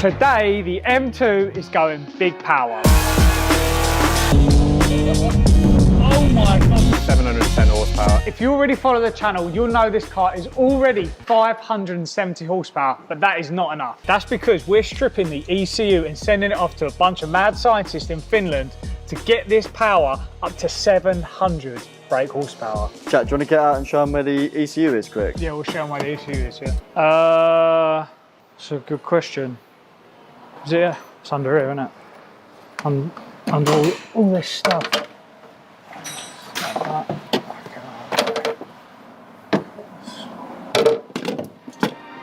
Today, the M2 is going big power. Oh my God. 710 horsepower. If you already follow the channel, you'll know this car is already 570 horsepower, but that is not enough. That's because we're stripping the ECU and sending it off to a bunch of mad scientists in Finland to get this power up to 700 brake horsepower. Chat, do you want to get out and show them where the ECU is quick? Yeah, we'll show them where the ECU is, yeah. That's a good question. Is it here? It's under here, isn't it? Under all this stuff. I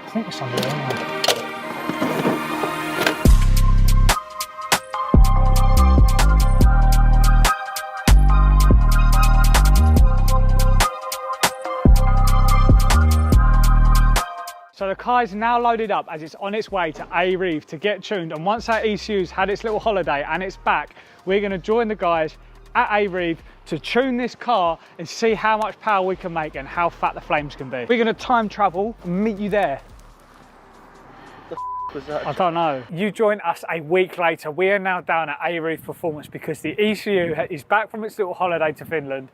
think it's under there, isn't it? So the car is now loaded up as it's on its way to A-Reef to get tuned, and once that ECU's had its little holiday and it's back, we're going to join the guys at A-Reef to tune this car and see how much power we can make and how fat the flames can be. We're going to time travel and meet you there. Was that? I don't know. You join us a week later. We are now down at A-Reef Performance because the ECU is back from its little holiday to Finland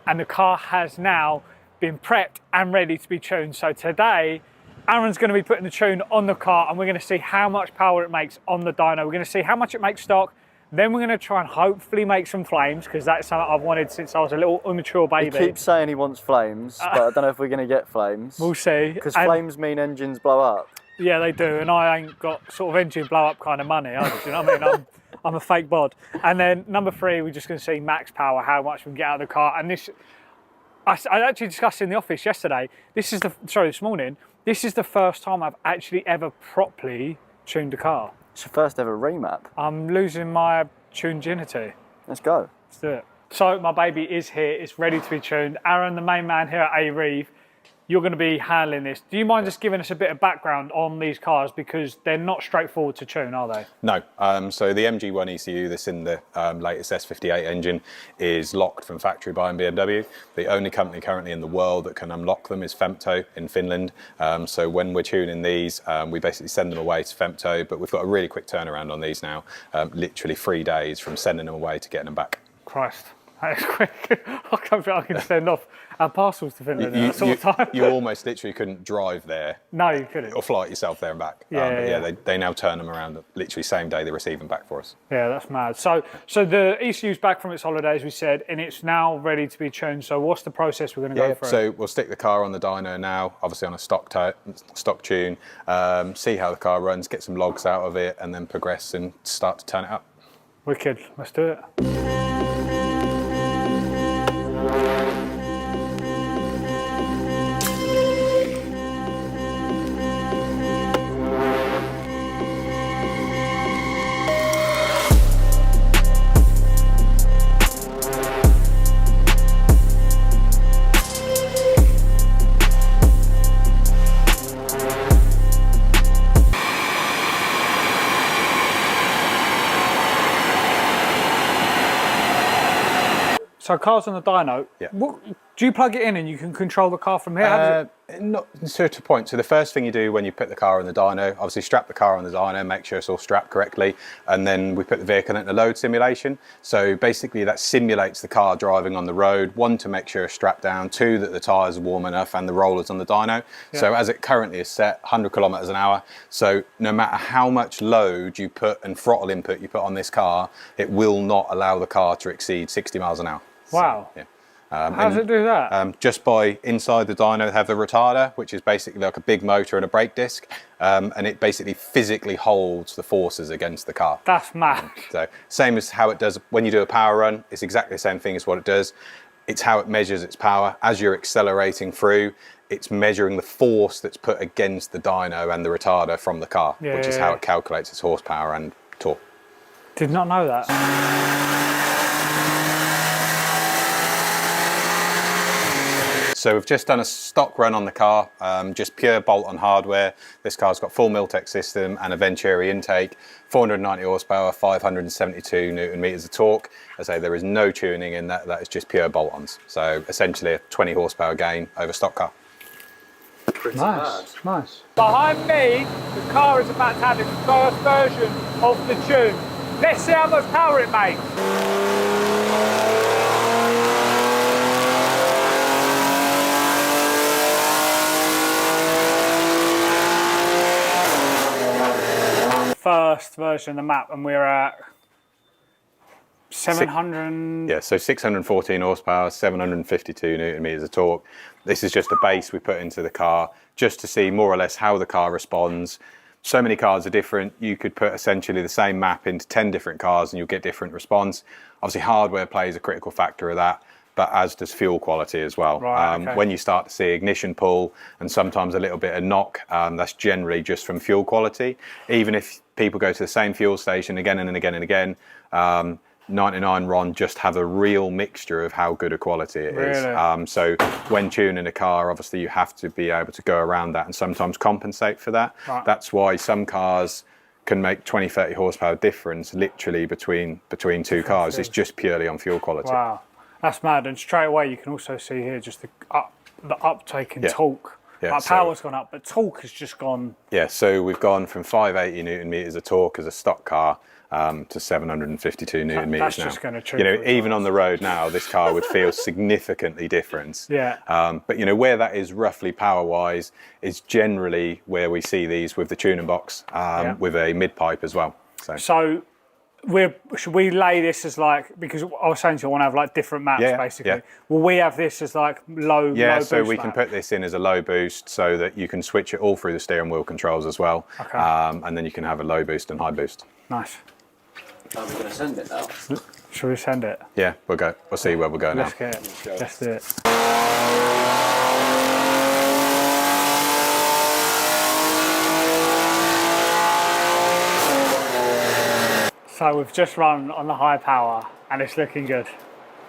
and the car has now been prepped and ready to be tuned. So today, Aaron's going to be putting the tune on the car and we're going to see how much power it makes on the dyno. We're going to see how much it makes stock. Then we're going to try and hopefully make some flames because that's something I've wanted since I was a little immature baby. He keeps saying he wants flames, but I don't know if we're going to get flames. We'll see. Because flames mean engines blow up. Yeah, they do. And I ain't got sort of engine blow up kind of money. Do you know what I mean? I'm a fake bod. And then number 3, we're just going to see max power, how much we can get out of the car. And this, I actually discussed in the office yesterday. This morning. This is the first time I've actually ever properly tuned a car. It's your first ever remap. I'm losing my tuned-ginity. Let's go. Let's do it. So my baby is here, it's ready to be tuned. Aaron, the main man here at A-Reef, you're going to be handling this. Do you mind just giving us a bit of background on these cars because they're not straightforward to tune, are they? No. So the MG1 ECU that's in the latest S58 engine is locked from factory by BMW. The only company currently in the world that can unlock them is Femto in Finland. So when we're tuning these, we basically send them away to Femto, but we've got a really quick turnaround on these now, literally 3 days from sending them away to getting them back. Christ, that is quick. I can't feel I can send off our parcels to Finland in that sort of time. You almost literally couldn't drive there. No, you couldn't. Or fly it yourself there and back. They now turn them around literally same day they receive them back for us. Yeah, that's mad. So the ECU's back from its holiday, as we said, and it's now ready to be tuned. So what's the process we're going to go through? So we'll stick the car on the dyno now, obviously on a stock tune, see how the car runs, get some logs out of it, and then progress and start to turn it up. Wicked. Let's do it. So car's on the dyno. Yeah. Do you plug it in and you can control the car from here? Not to a point. So the first thing you do when you put the car on the dyno, obviously strap the car on the dyno, make sure it's all strapped correctly, and then we put the vehicle into load simulation. So basically that simulates the car driving on the road, 1, to make sure it's strapped down, 2, that the tyres are warm enough and the rollers on the dyno. Yeah. So as it currently is set, 100 kilometres an hour. So no matter how much load you put and throttle input you put on this car, it will not allow the car to exceed 60 miles an hour. Wow. So, yeah. How does it do that? Just by inside the dyno have the retarder, which is basically like a big motor and a brake disc, and it basically physically holds the forces against the car. That's mad. So same as how it does when you do a power run, it's exactly the same thing as what it does. It's how it measures its power. As you're accelerating through, it's measuring the force that's put against the dyno and the retarder from the car, which is how it calculates its horsepower and torque. Did not know that. So we've just done a stock run on the car, just pure bolt-on hardware. This car's got full Miltech system and a Venturi intake, 490 horsepower, 572 Newton meters of torque. As I say, there is no tuning in that is just pure bolt-ons. So essentially a 20 horsepower gain over stock car. Pretty Nice, nice. Behind me, the car is about to have its first version of the tune. Let's see how much power it makes. First version of the map, and we're at 700. Yeah, so 614 horsepower, 752 newton meters of torque. This is just a base we put into the car just to see more or less how the car responds. So many cars are different. You could put essentially the same map into 10 different cars and you'll get different response. Obviously, hardware plays a critical factor of that, but as does fuel quality as well. Right, okay. When you start to see ignition pull and sometimes a little bit of knock, that's generally just from fuel quality. Even if people go to the same fuel station again and again and again, 99 RON just have a real mixture of how good a quality it is. Really? So when tuning a car, obviously you have to be able to go around that and sometimes compensate for that. Right. That's why some cars can make 20, 30 horsepower difference literally between two cars. It's just purely on fuel quality. Wow, that's mad. And straight away you can also see here just the uptake in torque. Yeah, like power's gone up, but torque has just gone. Yeah, so we've gone from 580 newton meters of torque as a stock car to 752 newton meters That's now. just going to you know, even on the road now, this car would feel significantly different. Yeah. But you know, where that is roughly power-wise is generally where we see these with the tuning box with a mid-pipe as well. So should we lay this as like, because I was saying to you, I want to have like different maps basically. Yeah. Will we have this as like low so boost we map? can put this in as a low boost so that you can switch it all through the steering wheel controls as well. Okay. And then you can have a low boost and high boost. Nice. Are we going to send it now? Should we send it? Yeah, we'll go. We'll see where we'll go now. Let's get it. Let's do it. So we've just run on the high power and it's looking good.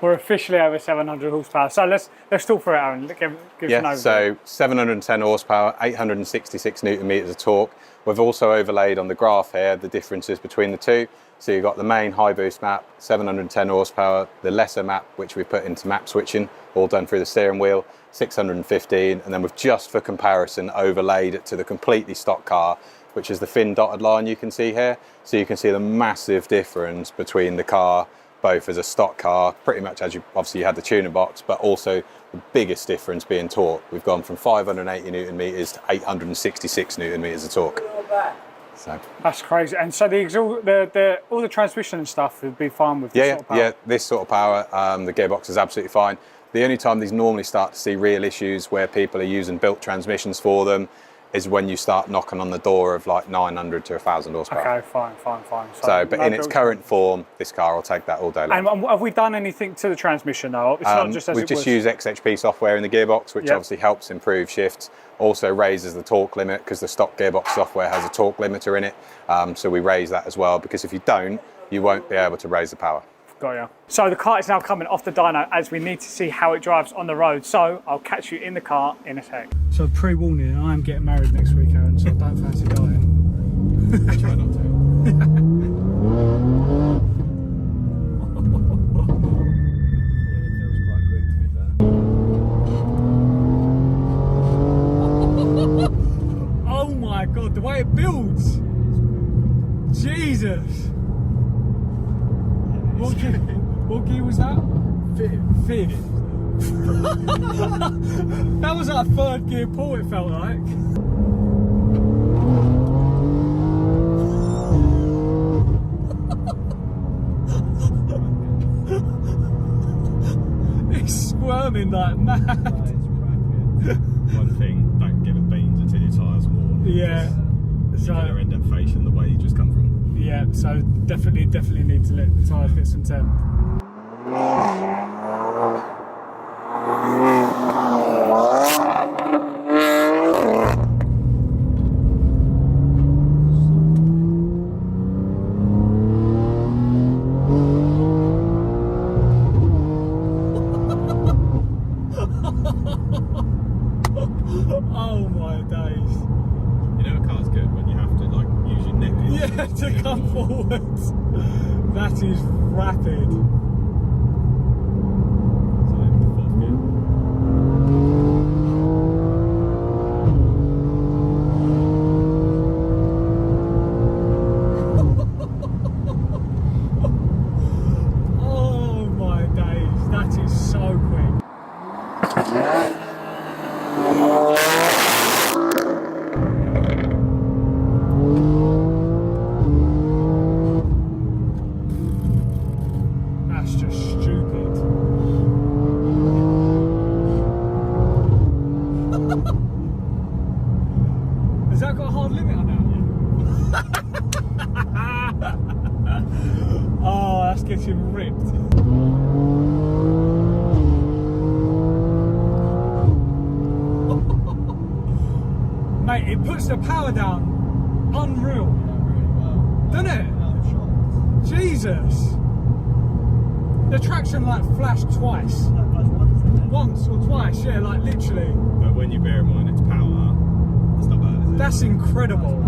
We're officially over 700 horsepower. So let's talk through it, Aaron. Give us an overview. So 710 horsepower, 866 newton meters of torque. We've also overlaid on the graph here the differences between the two. So you've got the main high boost map, 710 horsepower, the lesser map, which we put into map switching, all done through the steering wheel, 615. And then we've just for comparison overlaid it to the completely stock car, which is the thin dotted line you can see here. So you can see the massive difference between the car, both as a stock car, pretty much as you obviously you had the tuner box, but also the biggest difference being torque. We've gone from 580 newton meters to 866 newton meters of torque. So that's crazy. And so all the transmission and stuff would be fine with this sort of power? Yeah, this sort of power, the gearbox is absolutely fine. The only time these normally start to see real issues where people are using built transmissions for them is when you start knocking on the door of like 900 to 1,000 horsepower. Okay, fine. So, but in its current form, this car will take that all day long. And have we done anything to the transmission though? It's not just as we've just used XHP software in the gearbox, which obviously helps improve shifts. Also raises the torque limit because the stock gearbox software has a torque limiter in it. So we raise that as well, because if you don't, you won't be able to raise the power. Got you. So the car is now coming off the dyno as we need to see how it drives on the road. So I'll catch you in the car in a sec. So pre-warning, I am getting married next week, Aaron, so I don't fancy dying. Try not to. Oh my God, the way it builds. Jesus. What gear was that? Fifth. That was like third gear pull, it felt like. It's squirming like mad. One thing, don't give it beans until your tyres are warm. Yeah. So you're going to end up facing the way you just come from. Yeah, so definitely need to let the tyres get some temp. Oh my days. You know a car's good when you have to like use your neck. Yeah, to come forwards. That is rapid. So, fourth gear. getting ripped. Mate, it puts the power down. Unreal. Doesn't it? Jesus. The traction light flashed twice. Once or twice, yeah, like literally. But when you bear in mind it's power, that's not bad, is it? That's incredible.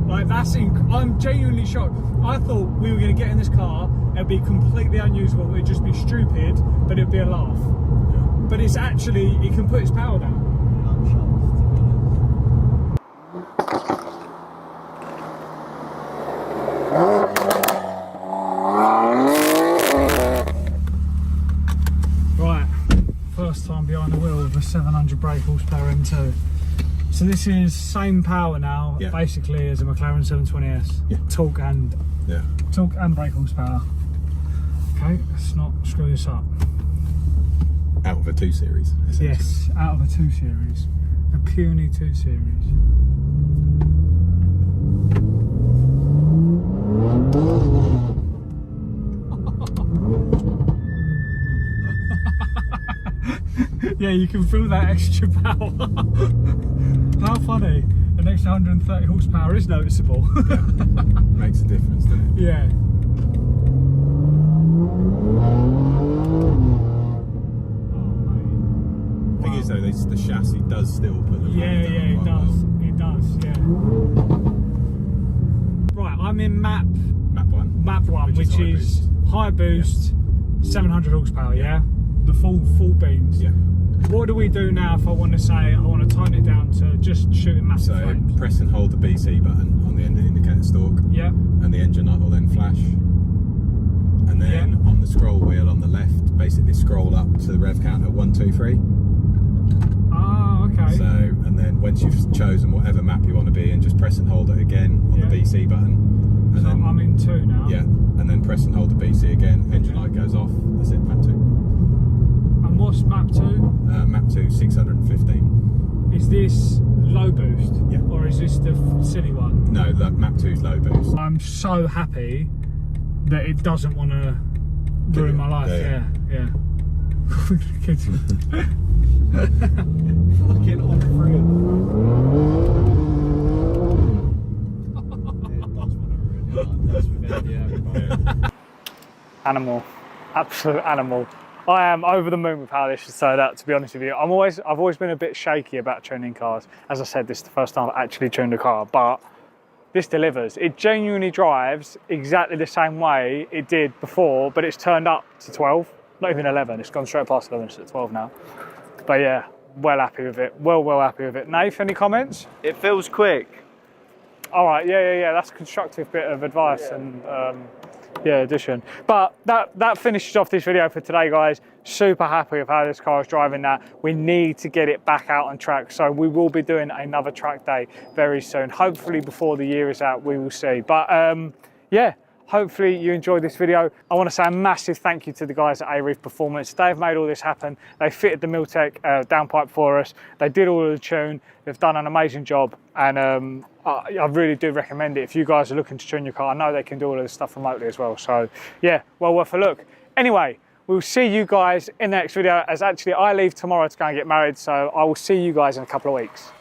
Like I'm genuinely shocked. I thought we were going to get in this car, it'd be completely unusable, it'd just be stupid, but it'd be a laugh. Yeah. But it's actually, it can put its power down. Right, first time behind the wheel with a 700 brake horsepower M2. So this is same power now, yeah, basically, as a McLaren 720S. Yeah. Torque and brake horsepower. Okay, let's not screw this up. Out of a 2 Series. Yes, out of a 2 Series. A puny 2 Series. Yeah, you can feel that extra power. How funny. An extra 130 horsepower is noticeable. Yeah. Makes a difference, doesn't it? Yeah. The thing is though, the chassis does still put the Yeah, down it quite does. well. It does, yeah. Right, I'm in map 1. Map 1, which is high boost, 700 horsepower, yeah? The full beans. Yeah. What do we do now if I want to say I want to tone it down to just shooting massive So flames? press and hold the BC button on the end of the indicator stalk. Yeah. And the engine light will then flash. And then on the scroll wheel on the left, basically scroll up to the rev counter 1, 2, 3. Ah, okay. So, and then once you've chosen whatever map you want to be in, just press and hold it again on the BC button. And so then, I'm in 2 now. Yeah, and then press and hold the BC again, engine light goes off, that's it, map 2. And what's map 2? Map 2, 615. Is this low boost? Yeah. Or is this the silly one? No, map 2 is low boost. I'm so happy that it doesn't want to ruin my life. Yeah. Kids. Fucking all three of them. Animal, absolute animal. I am over the moon with how this has turned out, to be honest with you. I've always been a bit shaky about tuning cars. As I said, this is the first time I've actually tuned a car, but this delivers. It genuinely drives exactly the same way it did before, but it's turned up to 12, not even 11. It's gone straight past 11, it's at 12 now. But yeah, well happy with it. Well happy with it. Nath, any comments? It feels quick. All right, yeah. That's a constructive bit of advice and addition. But that finishes off this video for today, guys. Super happy with how this car is driving now. We need to get it back out on track, so we will be doing another track day very soon. Hopefully before the year is out, we will see. But yeah. Hopefully you enjoyed this video. I want to say a massive thank you to the guys at A-Reef Performance. They've made all this happen. They fitted the Miltech downpipe for us. They did all of the tune. They've done an amazing job. And I really do recommend it. If you guys are looking to tune your car, I know they can do all of this stuff remotely as well. So yeah, well worth a look. Anyway, we'll see you guys in the next video, as actually I leave tomorrow to go and get married. So I will see you guys in a couple of weeks.